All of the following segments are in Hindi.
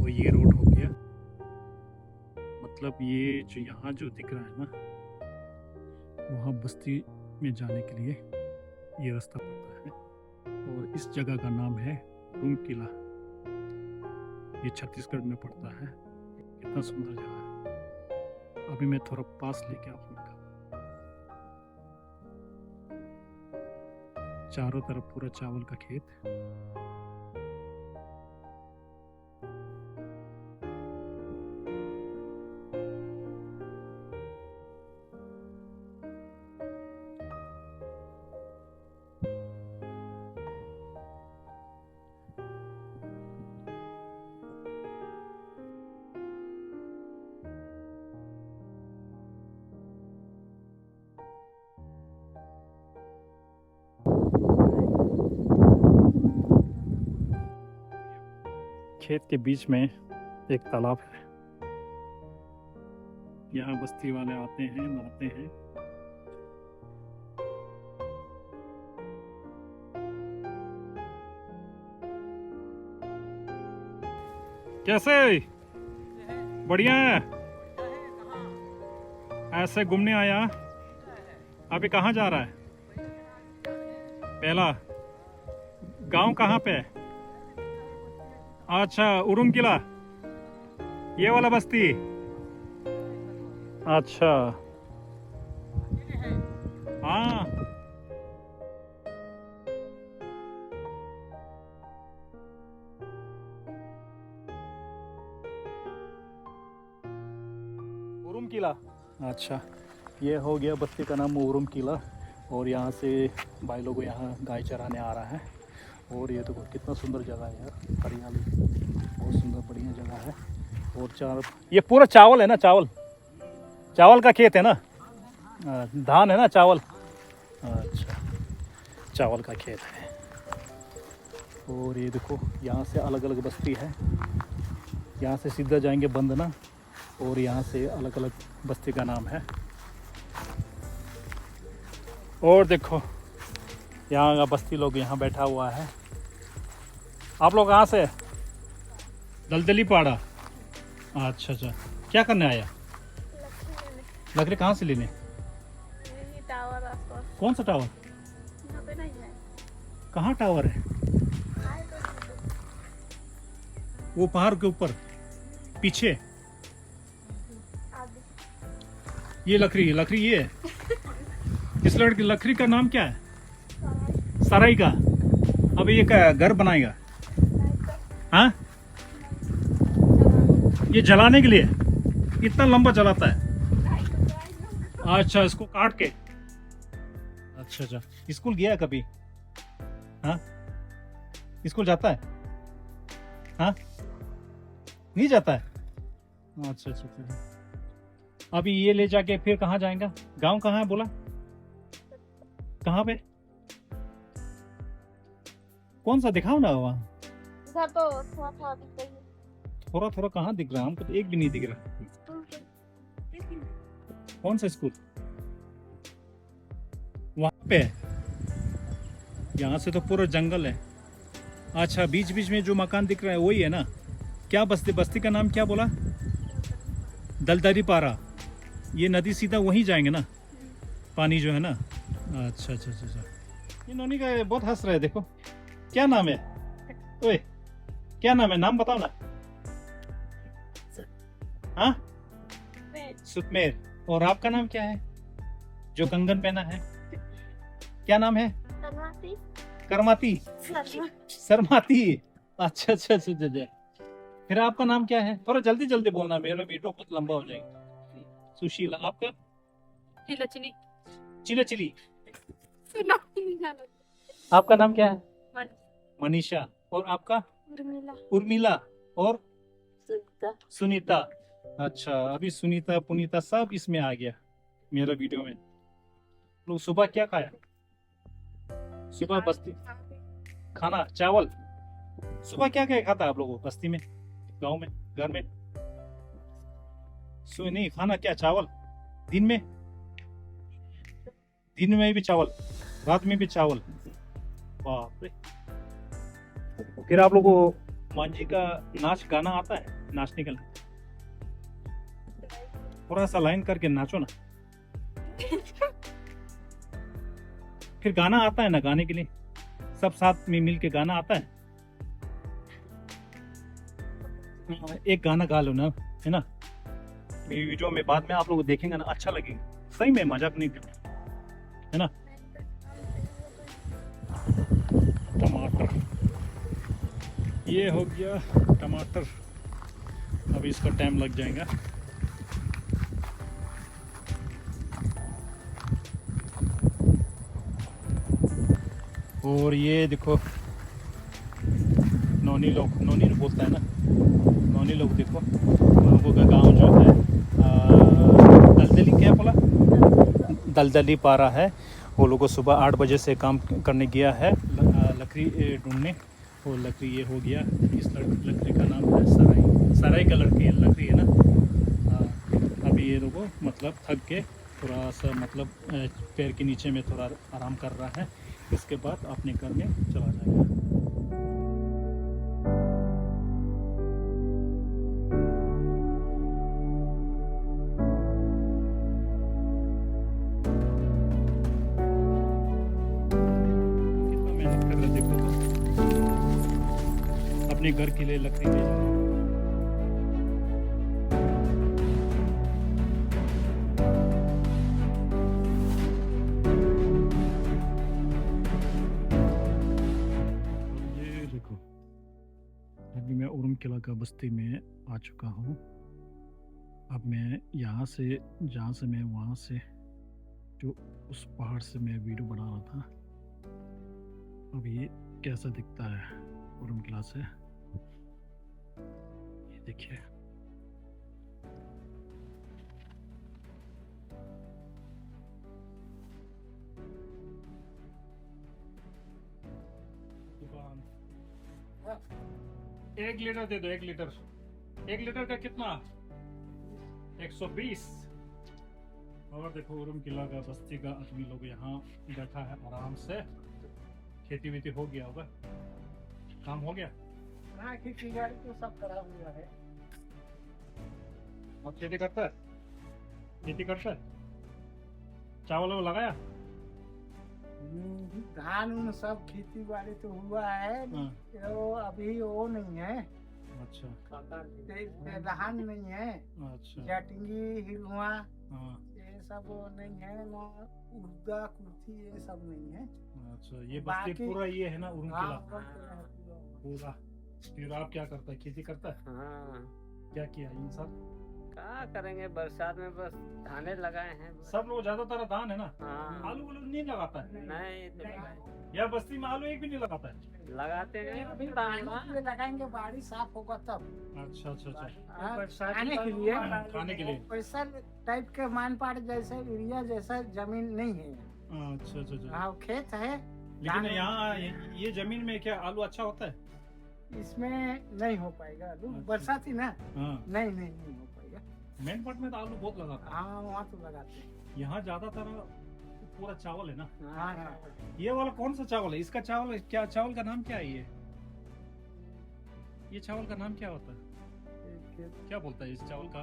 तो ये रोड हो गया, मतलब ये जो यहाँ जो दिख रहा है ना, वहाँ बस्ती में जाने के लिए ये रास्ता पड़ता है। और इस जगह का नाम है उरुम किला। ये छत्तीसगढ़ में पड़ता है। कितना सुंदर जगह है। अभी मैं थोड़ा पास लेके आऊँगा। चारों तरफ पूरा चावल का खेत। खेत के बीच में एक तालाब है। यहाँ बस्ती वाले आते हैं, नहाते हैं। कैसे? बढ़िया है। ऐसे घूमने आया। अभी कहाँ जा रहा है? पहला गांव कहाँ पे है? अच्छा, उरुम किला, ये वाला बस्ती। अच्छा, हाँ। उरुम किला। अच्छा, ये हो गया बस्ती का नाम उरुम किला। और यहाँ से भाई लोग यहाँ गाय चराने आ रहा है। और ये देखो कितना सुंदर जगह है यार, हरियाली, बहुत सुंदर बढ़िया जगह है। और चार ये पूरा चावल है ना, चावल का खेत है ना, धान है ना, चावल। अच्छा, चावल का खेत है। और ये देखो यहाँ से अलग अलग बस्ती है। यहाँ से सीधा जाएंगे बंदना, और यहाँ से अलग अलग बस्ती का नाम है। और देखो यहाँ का बस्ती लोग यहाँ बैठा हुआ है। आप लोग कहाँ से? दलदली पाड़ा। अच्छा अच्छा, क्या करने आया? लकड़ी कहाँ से लेने? टावर आसपास। कौन सा टावर? यहाँ पे नहीं है। कहाँ टावर है? वो पहाड़ के ऊपर पीछे। ये लकड़ी ये है। इस लकड़ी का नाम क्या है? सराई का। अब ये क्या घर बनाएगा? हाँ, ये जलाने के लिए इतना लंबा जलाता है। अच्छा, इसको काट के। अच्छा अच्छा, स्कूल गया कभी? हाँ, स्कूल जाता है? हाँ, नहीं जाता है। अच्छा अच्छा अच्छा। अभी ये ले जाके फिर कहाँ जाएगा? गांव कहाँ है बोला? कहाँ पे? कौन सा दिखाओ ना वहाँ। तो थोड़ा दिख रही है। थोड़ा थोड़ा कहाँ दिख रहा है? हमको तो एक भी नहीं दिख रहा। कौन सा स्कूल? वहाँ पे है। यहाँ से तो पूरा जंगल है। अच्छा, बीच बीच में जो मकान दिख रहा है वही है ना? क्या बस्ती का नाम क्या बोला? दलदली पारा। ये नदी सीधा वहीं जाएंगे ना, पानी जो है ना। अच्छा अच्छा अच्छा अच्छा। ये नोनी का बहुत हंस रहा है, देखो। क्या नाम है? ओए, क्या नाम है? नाम बताओ ना। हाँ, सुतमेर। और आपका नाम क्या है जो कंगन पहना है? क्या नाम है? करमाती। शर्माती। अच्छा अच्छा अच्छा अच्छा। फिर आपका नाम क्या है? थोड़ा जल्दी जल्दी बोलना, मेरा वीडियो बहुत लंबा हो जाएगा। सुशीला। आपका? चिली। चिला चिली। आपका नाम क्या है? मनीषा। और आपका? उर्मिला। और सुनीता। अच्छा, अभी सुनीता पुनीता सब इसमें आ गया मेरा वीडियो में। लोग सुबह क्या खाया? सुबह बस्ती खाना चावल। सुबह क्या क्या खाता आप लोगों बस्ती में, गांव में, घर में? सुबह नहीं खाना क्या? चावल। दिन में भी चावल, रात में भी चावल। बाप रे। फिर आप लोगों को मांझी का नाच गाना आता है? नाचने का थोड़ा सा लाइन करके नाचो ना। फिर गाना आता है ना, गाने के लिए सब साथ में मिल के गाना आता है। एक गाना गा लो ना, है ना। मेरी वीडियो में बाद में आप लोग देखेंगे ना, अच्छा लगेगा। सही में मजाक नहीं करता, है ना। टमाटर, ये हो गया टमाटर। अभी इसका टाइम लग जाएगा। और ये देखो नौनी लोग, नौनी बोलता है ना, नौनी लोग देखो, उन लोगों का गांव जो है दलदली, क्या बोला, दलदली पारा है। वो लोगों सुबह 8 बजे से काम करने गया है लकड़ी ढूंढने। वो लकड़ी ये हो गया, इस लकड़ी का नाम है सराई, सराई का लकड़ी है ना। अभी ये लोगों मतलब थक के थोड़ा सा मतलब पैर के नीचे में थोड़ा आराम कर रहा है। इसके बाद अपने घर में चला जाएगा। कितना मेहनत कर रहे देखो तो, अपने घर के लिए लकड़ी ले जाना। अभी मैं उरुम किला का बस्ती में आ चुका हूँ। अब मैं यहाँ से, जहाँ से मैं वहाँ से जो उस पहाड़ से मैं वीडियो बना रहा था, अब ये कैसा दिखता है उरुम किला से, ये देखिए। दुकान 1 लीटर दे दो, 1 लीटर। 1 लीटर का कितना? 120। और देखो उरुम किला का बस्ती का आदमी लोग यहाँ बैठा है आराम से। खेती वेती हो गया होगा, काम हो गया। हाँ, खेती बाड़ी तो सब करा हुआ है। और खेती करता है, खेती करता है, चावल वावल लगाया। धान उन सब खेती बाड़ी तो हुआ है, हाँ। तो अभी वो नहीं है, अच्छा धान नहीं है। अच्छा। जटिंगी, हिलुआ, हाँ ये सब नहीं है ना, उर्दा कुर्ती ये सब नहीं है। अच्छा, ये बस्ती बाकी- पूरा ये है ना उरुम हाँ, किला पूरा। पूरा। फिर आप क्या करता है, खेती करता है? हाँ, क्या किया इन साल? क्या करेंगे, बरसात में बस धाने लगाए हैं बस। सब लोग ज्यादातर धान है ना, हाँ, आलू वालू नहीं लगाता है। नहीं तो लगाए। या बस्ती में आलू एक भी नहीं लगाता है। लगाते हैं अभी पानी लगाएंगे, बारिश साफ होगा तब। अच्छा अच्छा अच्छा। हाँ, बरसात खाने के का लिए, खाने के लिए। वैसा टाइप के मानपाट जैसे एरिया जैसा जमीन नहीं है। अच्छा अच्छा अच्छा। हाँ, खेत है, लेकिन धान- यहाँ ये जमीन में क्या आलू अच्छा होता है? इसमें नहीं हो पाएगा आलू, अच्छा। बरसाती ना, हाँ, नहीं हो पाएगा। मेन पार्ट में तो आलू बहुत लगाता हाँ, वहाँ तो लगाते हैं। है। यहाँ ज्यादातर पूरा चावल है ना। हाँ, हाँ। ये वाला कौन सा चावल है? इसका चावल क्या, चावल का नाम क्या है ये चावल का नाम क्या होता है? क्या बोलता है इस चावल का?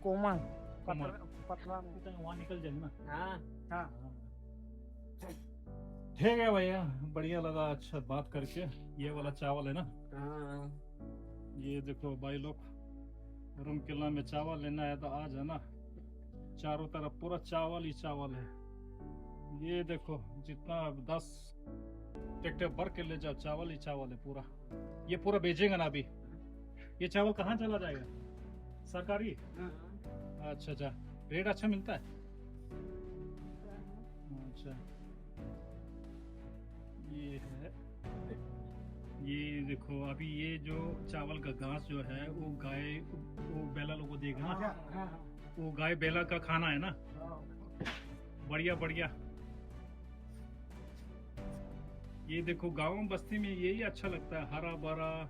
कोमल, कोमल। पतला वहाँ निकल जाएगा ना। हाँ, हाँ। ठीक है भैया, बढ़िया लगा अच्छा बात करके। ये वाला चावल है ना, हाँ, ये देखो भाई लोग, उरुम किला में चावल लेना है तो आ जाना। चारों तरफ पूरा चावल ही चावल है। ये देखो जितना 10 ट्रैक्टर भर के ले जाओ, चावल ही चावल है पूरा। ये पूरा बेचेंगे ना अभी। ये चावल कहाँ चला जाएगा? सरकारी? अच्छा अच्छा, रेट अच्छा मिलता है? अच्छा, ये है, ये देखो अभी ये जो चावल का घास जो है वो गाय, वो बैला लोगों को देगा ना, हाँ, वो गाय बैला का खाना है ना। बढ़िया बढ़िया। ये देखो गांव बस्ती में यही अच्छा लगता है, हरा भरा